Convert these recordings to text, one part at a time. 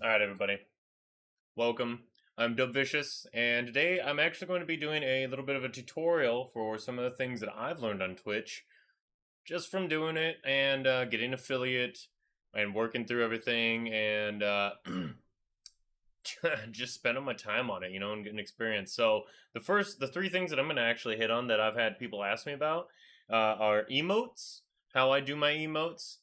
Alright, everybody. Welcome. I'm Vicious, and today I'm actually going to be doing a little bit of a tutorial for some of the things that I've learned on Twitch just from doing it and getting affiliate and working through everything and just spending my time on it, and getting experience. So the three things that I'm going to actually hit on that I've had people ask me about are emotes, how I do my emotes,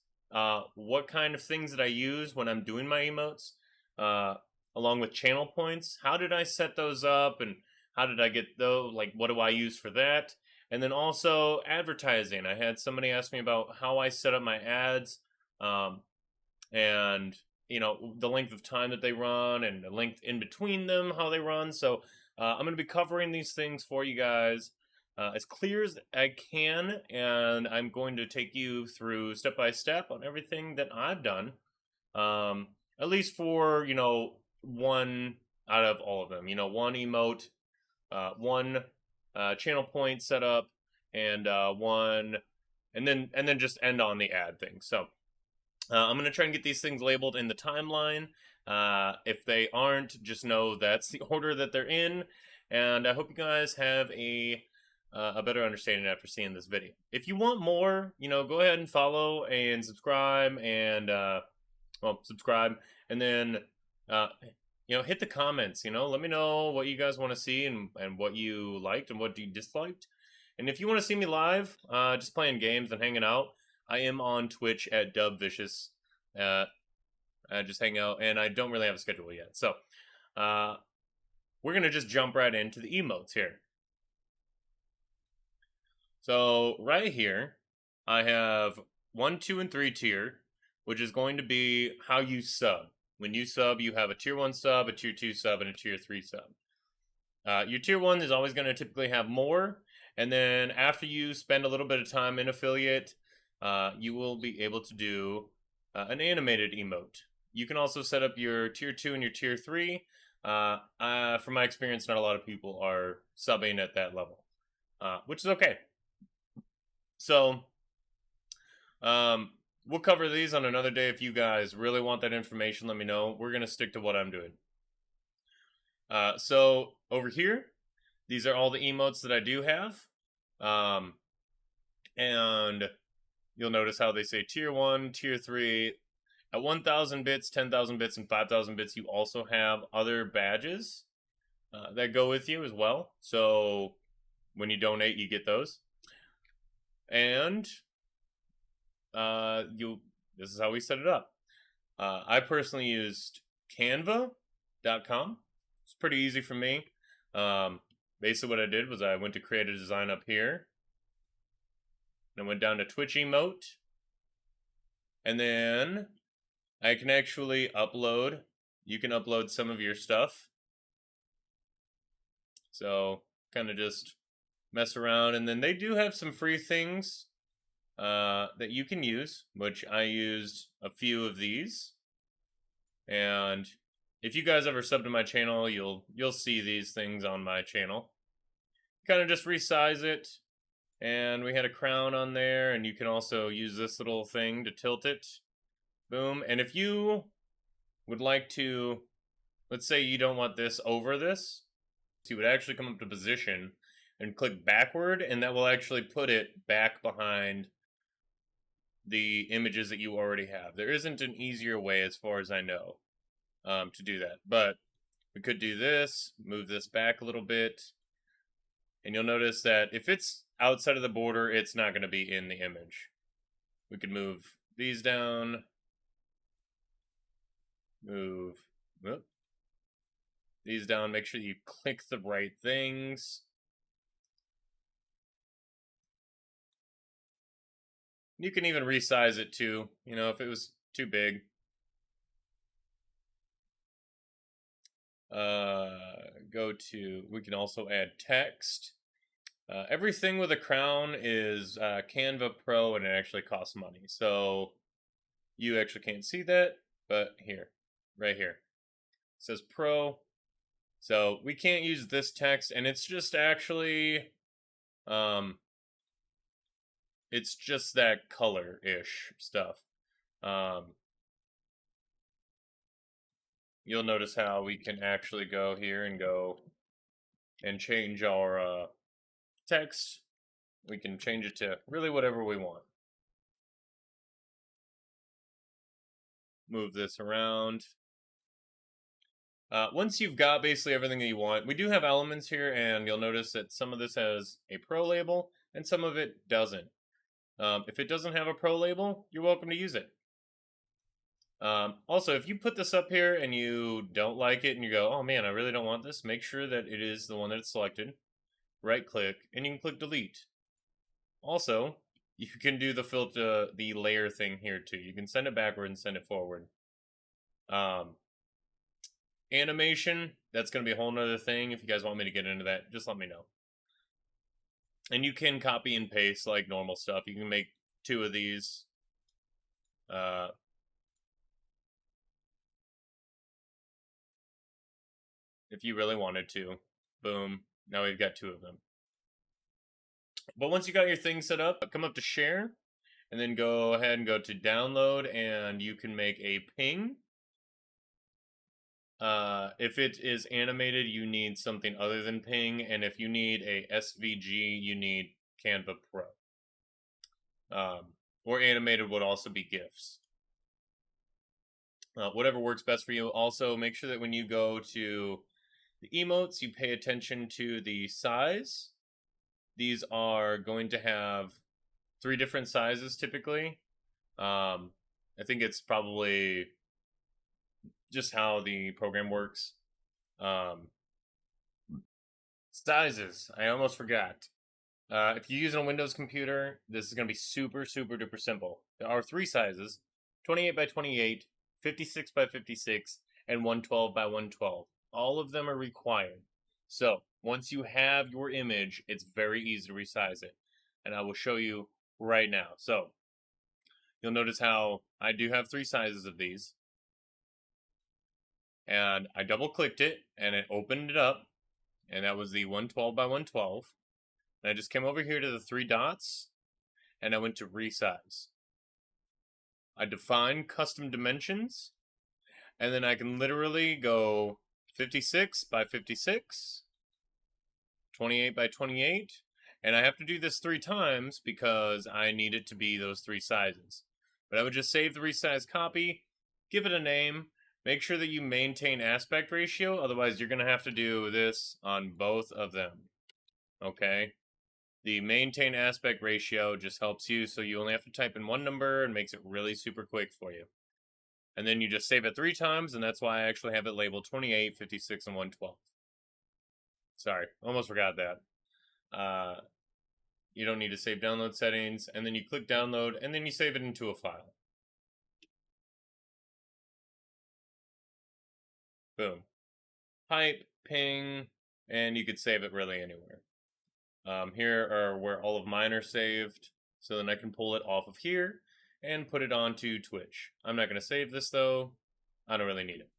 what kind of things that I use when I'm doing my emotes, along with channel points. How did I set those up, and how did I get those? Like, what do I use for that? And then also advertising. I had somebody ask me about how I set up my ads, and the length of time that they run and the length in between them, how they run. So I'm going to be covering these things for you guys as clear as I can, and I'm going to take you through step by step on everything that I've done, at least for one out of all of them. One emote, one channel point setup, and one, and then just end on the ad thing. So I'm going to try and get these things labeled in the timeline. If they aren't, just know that's the order that they're in. And I hope you guys have a better understanding after seeing this video. If you want more, go ahead and follow and subscribe, and subscribe, and then hit the comments. Let me know what you guys want to see and what you liked and what you disliked. And if you want to see me live, just playing games and hanging out, I am on Twitch at Vicious. I just hang out, and I don't really have a schedule yet. So we're going to just jump right into the emotes here. So right here, I have 1, 2, and 3 tier, which is going to be how you sub. When you sub, you have a tier 1 sub, a tier 2 sub, and a tier 3 sub. Your tier 1 is always going to typically have more, and then after you spend a little bit of time in affiliate, you will be able to do an animated emote. You can also set up your tier 2 and your tier 3. From my experience, not a lot of people are subbing at that level, which is okay. So we'll cover these on another day. If you guys really want that information, let me know. We're going to stick to what I'm doing. So over here, these are all the emotes that I do have. And you'll notice how they say tier 1, tier 3. At 1,000 bits, 10,000 bits, and 5,000 bits, you also have other badges that go with you as well. So when you donate, you get those. And this is how we set it up. I personally used canva.com. It's pretty easy for me. Basically what I did was I went to create a design up here. And I went down to Twitch emote. And then I can actually upload. You can upload some of your stuff. So kind of just mess around. And then they do have some free things that you can use, which I used a few of these. And if you guys ever sub to my channel, you'll see these things on my channel. Kind of just resize it. And we had a crown on there, and you can also use this little thing to tilt it. Boom. And if you would like to, let's say you don't want this over this, so you would actually come up to position and click backward, and that will actually put it back behind the images that you already have. There isn't an easier way, as far as I know, to do that. But we could do this, move this back a little bit, and you'll notice that if it's outside of the border, it's not going to be in the image. We could move these down, move these down, make sure you click the right things. You can even resize it too, if it was too big. We can also add text. Everything with a crown is Canva Pro, and it actually costs money. So you actually can't see that, but here, right here, it says Pro. So we can't use this text, and it's just actually, it's just that color-ish stuff. you'll notice how we can actually go here and go and change our text. We can change it to really whatever we want. Move this around. Once you've got basically everything that you want, we do have elements here, and you'll notice that some of this has a pro label and some of it doesn't. If it doesn't have a pro label, you're welcome to use it. Also, if you put this up here and you don't like it and you go, oh man, I really don't want this, make sure that it is the one that it's selected. Right click, and you can click delete. Also, you can do the filter, the layer thing here too. You can send it backward and send it forward. Animation, that's going to be a whole nother thing. If you guys want me to get into that, just let me know. And you can copy and paste like normal stuff. You can make 2 of these. If you really wanted to. Boom. Now we've got 2 of them. But once you got your thing set up, come up to share, and then go ahead and go to download, and you can make a ping. If it is animated, you need something other than ping, and if you need a SVG, you need Canva Pro. Or animated would also be GIFs. Whatever works best for you. Also, make sure that when you go to the emotes, you pay attention to the size. These are going to have 3 different sizes typically. I think it's probably just how the program works. Sizes, I almost forgot. If you're using a Windows computer, this is going to be super duper simple. There are 3 sizes: 28 by 28, 56 by 56, and 112 by 112. All of them are required. So once you have your image, it's very easy to resize it, and I will show you right now. So you'll notice how I do have 3 sizes of these, and I double clicked it and it opened it up, and that was the 112 by 112. And I just came over here to the 3 dots and I went to resize. I define custom dimensions, and then I can literally go 56 by 56, 28 by 28, and I have to do this 3 times because I need it to be those 3 sizes. But I would just save the resized copy, give it a name, make sure that you maintain aspect ratio, otherwise you're going to have to do this on both of them. Okay? The maintain aspect ratio just helps you, so you only have to type in 1 number and makes it really super quick for you. And then you just save it 3 times, and that's why I actually have it labeled 28, 56, and 112. Sorry, almost forgot that. You don't need to save download settings, and then you click download, and then you save it into a file. Boom. Pipe, ping, and you could save it really anywhere. Here are where all of mine are saved, so then I can pull it off of here and put it onto Twitch. I'm not going to save this though. I don't really need it.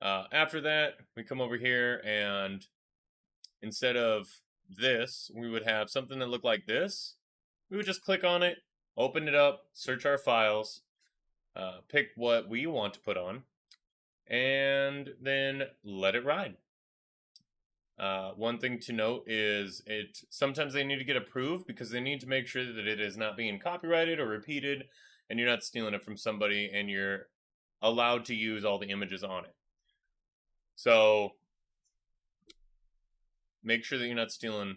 After that, we come over here, and instead of this, we would have something that looked like this. We would just click on it, open it up, search our files, pick what we want to put on, and then let it ride. One thing to note is sometimes they need to get approved because they need to make sure that it is not being copyrighted or repeated, and you're not stealing it from somebody, and you're allowed to use all the images on it. So make sure that you're not stealing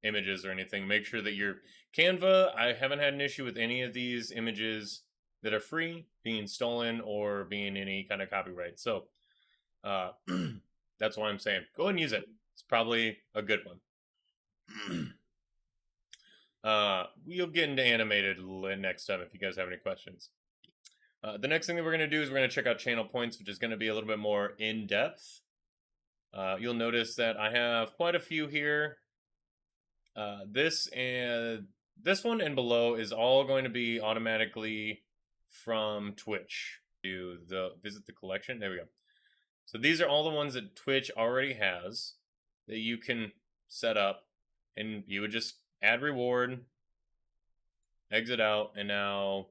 images or anything. Make sure that your Canva, I haven't had an issue with any of these images that are free being stolen or being any kind of copyright. So that's why I'm saying go ahead and use it. It's probably a good one. We'll get into animated next time if you guys have any questions. The next thing that we're going to do is we're going to check out channel points, which is going to be a little bit more in-depth. You'll notice that I have quite a few here. This one and below is all going to be automatically from Twitch. Do the visit the collection. There we go. So these are all the ones that Twitch already has that you can set up, and you would just add reward, exit out, and now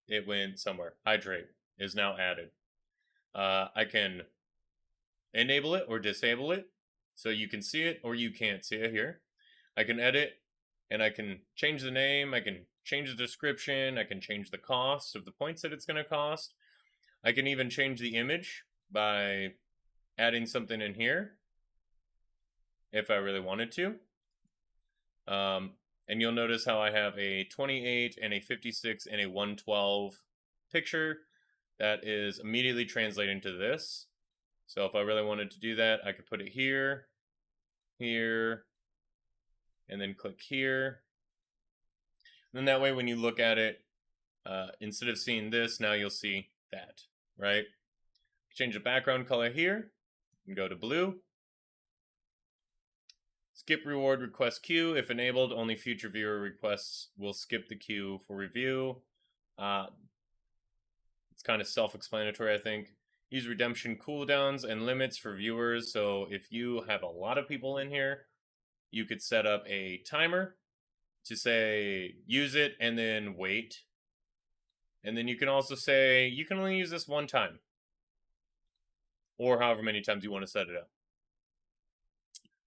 it went somewhere. Hydrate. is now added. I can enable it or disable it, so you can see it or you can't see it here. I can edit, and I can change the name, I can change the description, I can change the cost of the points that it's going to cost. I can even change the image by adding something in here if I really wanted to. And you'll notice how I have a 28 and a 56 and a 112 picture that is immediately translating to this. So if I really wanted to do that, I could put it here, here, and then click here. And then that way when you look at it, instead of seeing this, now you'll see that, right? Change the background color here and go to blue. Skip reward request queue. If enabled, only future viewer requests will skip the queue for review. It's kind of self-explanatory, I think. Use redemption cooldowns and limits for viewers. So if you have a lot of people in here, you could set up a timer to say use it and then wait. And then you can also say you can only use this one time, or however many times you want to set it up.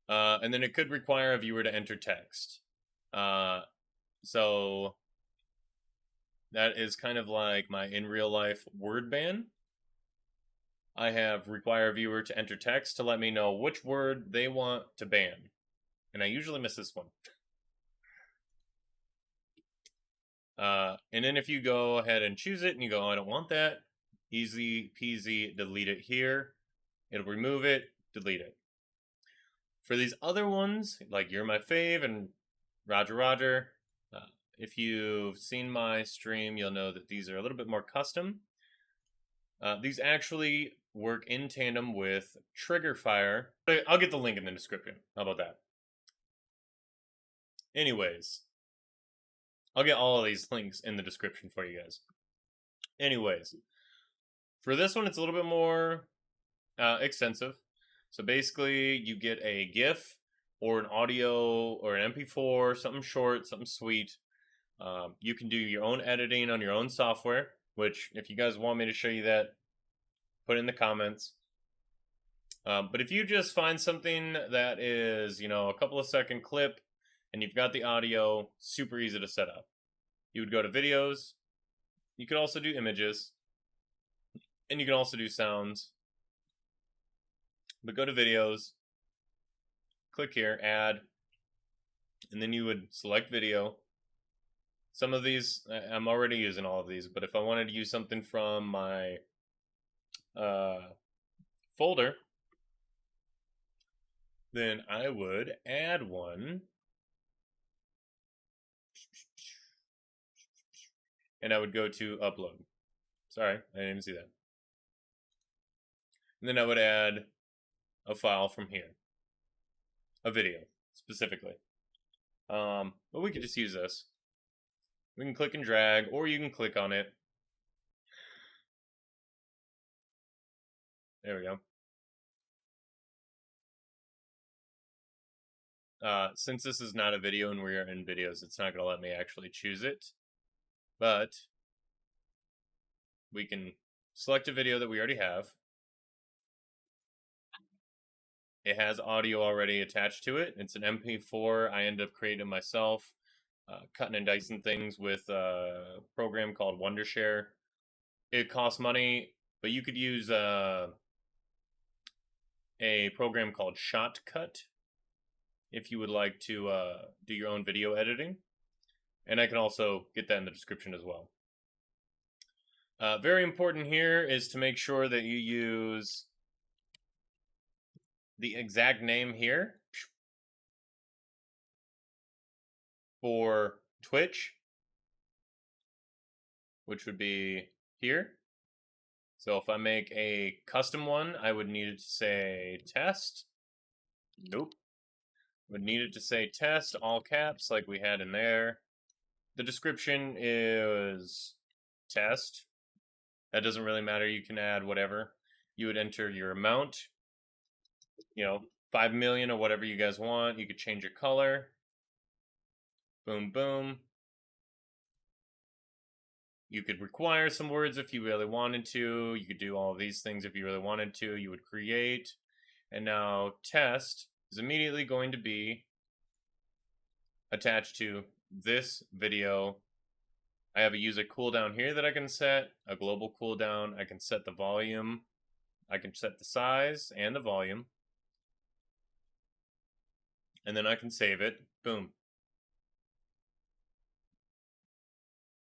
And then it could require a viewer to enter text. So that is kind of like my in real life word ban. I have require a viewer to enter text to let me know which word they want to ban. And I usually miss this one. And then if you go ahead and choose it and you go, oh, I don't want that, easy peasy, delete it here. It'll remove it, delete it. For these other ones, like You're My Fave and Roger, if you've seen my stream, you'll know that these are a little bit more custom. These actually work in tandem with TriggerFyre. I'll get the link in the description. How about that? Anyways, I'll get all of these links in the description for you guys. Anyways, for this one, it's a little bit more extensive. So basically, you get a GIF or an audio or an MP4, something short, something sweet. You can do your own editing on your own software, which if you guys want me to show you that, put it in the comments. But if you just find something that is, a couple of second clip and you've got the audio, super easy to set up. You would go to videos. You could also do images. And you can also do sounds. But go to videos, click here, add, and then you would select video. Some of these, I'm already using all of these, but if I wanted to use something from my folder, then I would add one. And I would go to upload. Sorry, I didn't even see that. And then I would add a file from here, a video specifically. But we could just use this. We can click and drag, or you can click on it. There we go. Since this is not a video and we are in videos, it's not going to let me actually choose it. But we can select a video that we already have. It has audio already attached to it. It's an MP4 I ended up creating myself, cutting and dicing things with a program called Wondershare. It costs money, but you could use a program called Shotcut if you would like to do your own video editing. And I can also get that in the description as well. Very important here is to make sure that you use the exact name here for Twitch, which would be here. So if I make a custom one, I would need it to say test. Nope. Would need it to say test, all caps, like we had in there. The description is test. That doesn't really matter. You can add whatever. You would enter your amount, 5 million or whatever you guys want. You could change your color. Boom, boom. You could require some words if you really wanted to. You could do all of these things if you really wanted to. You would create. And now test is immediately going to be attached to this video. I have a user cooldown here that I can set, a global cooldown. I can set the volume. I can set the size and the volume. And then I can save it. Boom.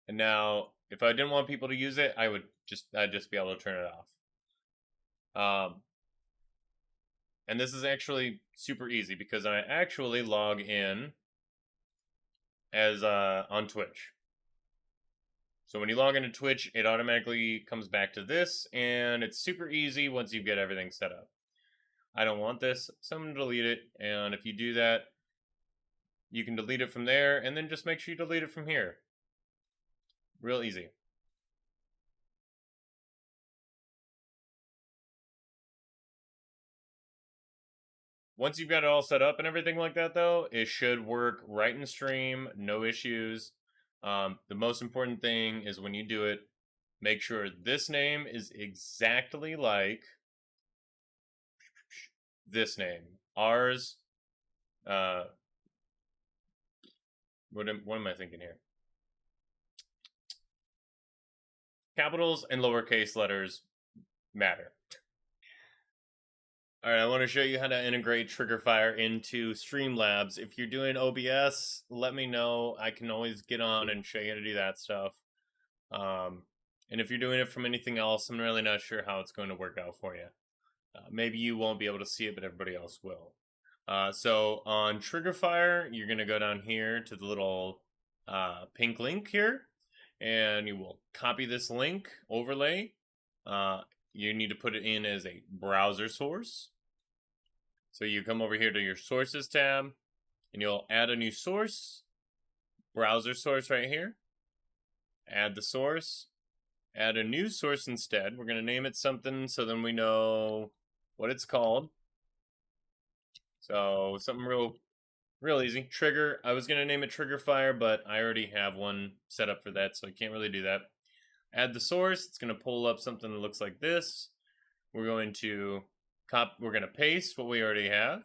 And now, if I didn't want people to use it, I'd just be able to turn it off. And this is actually super easy because I actually log in as on Twitch. So when you log into Twitch, it automatically comes back to this, and it's super easy once you get everything set up. I don't want this, so I'm going to delete it, and if you do that, you can delete it from there, and then just make sure you delete it from here. Real easy. Once you've got it all set up and everything like that, though, it should work right in stream, no issues. The most important thing is when you do it, make sure this name is exactly like this name. Ours, what am I thinking here? Capitals and lowercase letters matter. All right, I want to show you how to integrate TriggerFyre into Streamlabs. If you're doing OBS, let me know. I can always get on and show you how to do that stuff. And if you're doing it from anything else, I'm really not sure how it's going to work out for you. Maybe you won't be able to see it, but everybody else will. So on TriggerFyre, you're going to go down here to the little pink link here, and you will copy this link, overlay. You need to put it in as a browser source. So you come over here to your sources tab, and you'll add a new source, browser source right here. Add the source, add a new source instead. We're going to name it something so then we know what it's called. So something real easy. Trigger. I was going to name it TriggerFyre, but I already have one set up for that, so I can't really do that. Add the source. It's going to pull up something that looks like this. We're going to paste what we already have.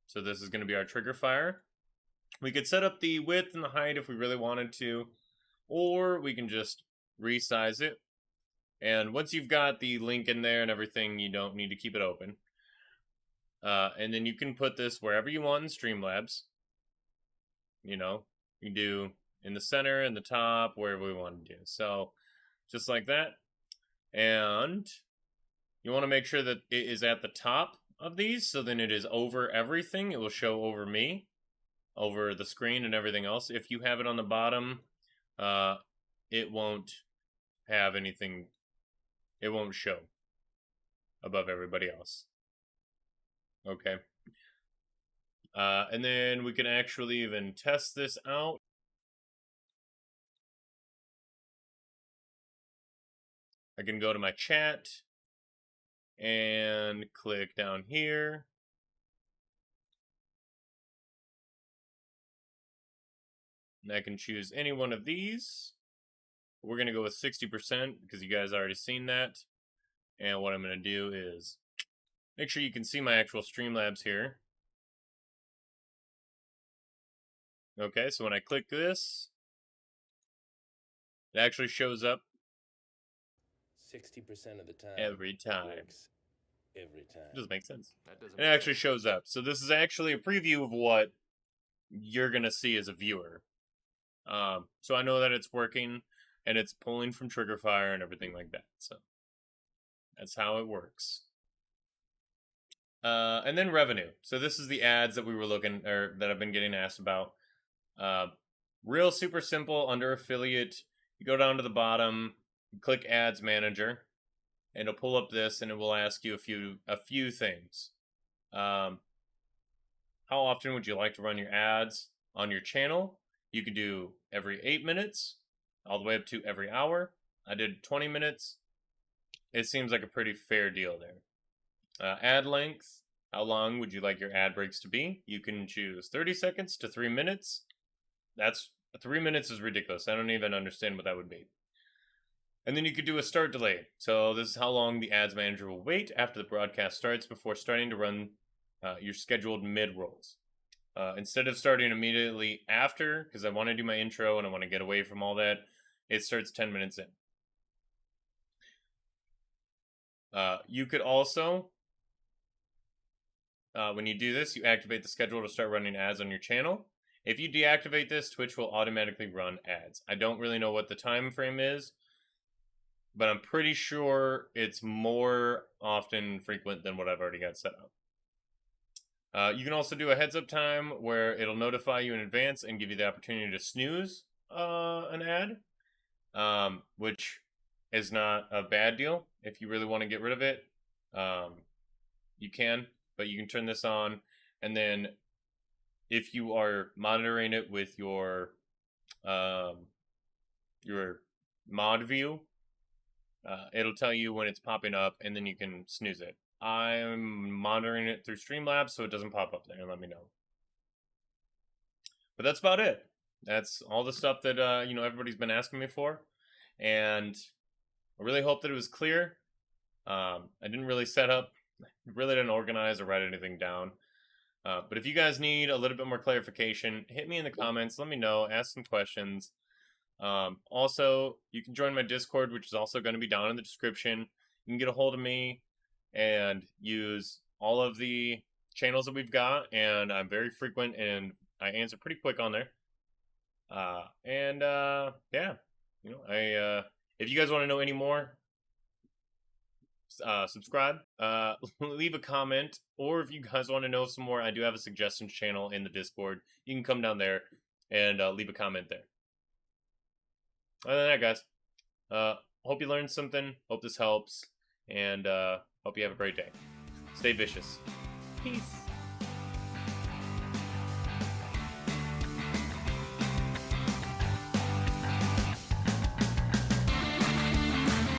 So this is going to be our TriggerFyre. We could set up the width and the height if we really wanted to, or we can just resize it. And once you've got the link in there and everything, you don't need to keep it open. And then you can put this wherever you want in Streamlabs. You know, you can do in the center, in the top, wherever we want to do. So just like that. And you want to make sure that it is at the top of these, so then it is over everything. It will show over me, over the screen and everything else. If you have it on the bottom, it won't have anything. It won't show above everybody else. Okay. And then we can actually even test this out. I can go to my chat and click down here. And I can choose any one of these. We're going to go with 60% because you guys already seen that. And what I'm going to do is make sure you can see my actual Streamlabs here. Okay, so when I click this, it actually shows up 60% of the time. Every time. Every time. It doesn't make sense. It actually shows up. So this is actually a preview of what you're going to see as a viewer. So I know that it's working, and it's pulling from TriggerFyre and everything like that. So that's how it works. And then revenue. So this is the ads that we were looking, or that I've been getting asked about. Real super simple under affiliate. You go down to the bottom, click Ads Manager, and it'll pull up this, and it will ask you a few things. How often would you like to run your ads on your channel? You could do every 8 minutes, all the way up to every hour. I did 20 minutes. It seems like a pretty fair deal there. Ad length. How long would you like your ad breaks to be? You can choose 30 seconds to 3 minutes. 3 minutes is ridiculous. I don't even understand what that would be. And then you could do a start delay. So this is how long the ads manager will wait after the broadcast starts before starting to run your scheduled mid-rolls. Instead of starting immediately after, because I want to do my intro and I want to get away from all that, it starts 10 minutes in. You could also, when you do this, you activate the schedule to start running ads on your channel. If you deactivate this, Twitch will automatically run ads. I don't really know what the time frame is, but I'm pretty sure it's more often frequent than what I've already got set up. You can also do a heads up time where it'll notify you in advance and give you the opportunity to snooze an ad, which is not a bad deal. If you really want to get rid of it, you can, but you can turn this on, and then if you are monitoring it with your mod view, it'll tell you when it's popping up, and then you can snooze it. I'm monitoring it through Streamlabs, so it doesn't pop up there. Let me know. But that's about it. That's all the stuff that everybody's been asking me for, and I really hope that it was clear. I didn't really set up, really didn't organize or write anything down. But if you guys need a little bit more clarification, hit me in the comments. Let me know. Ask some questions. Also, you can join my Discord, which is also going to be down in the description. You can get a hold of me and use all of the channels that we've got, and I'm very frequent and I answer pretty quick on there. Yeah, if you guys want to know any more, subscribe, leave a comment, or if you guys want to know some more, I do have a suggestions channel in the Discord. You can come down there and leave a comment there. Other than that, guys, hope you learned something, hope this helps, and hope you have a great day. Stay vicious. Peace.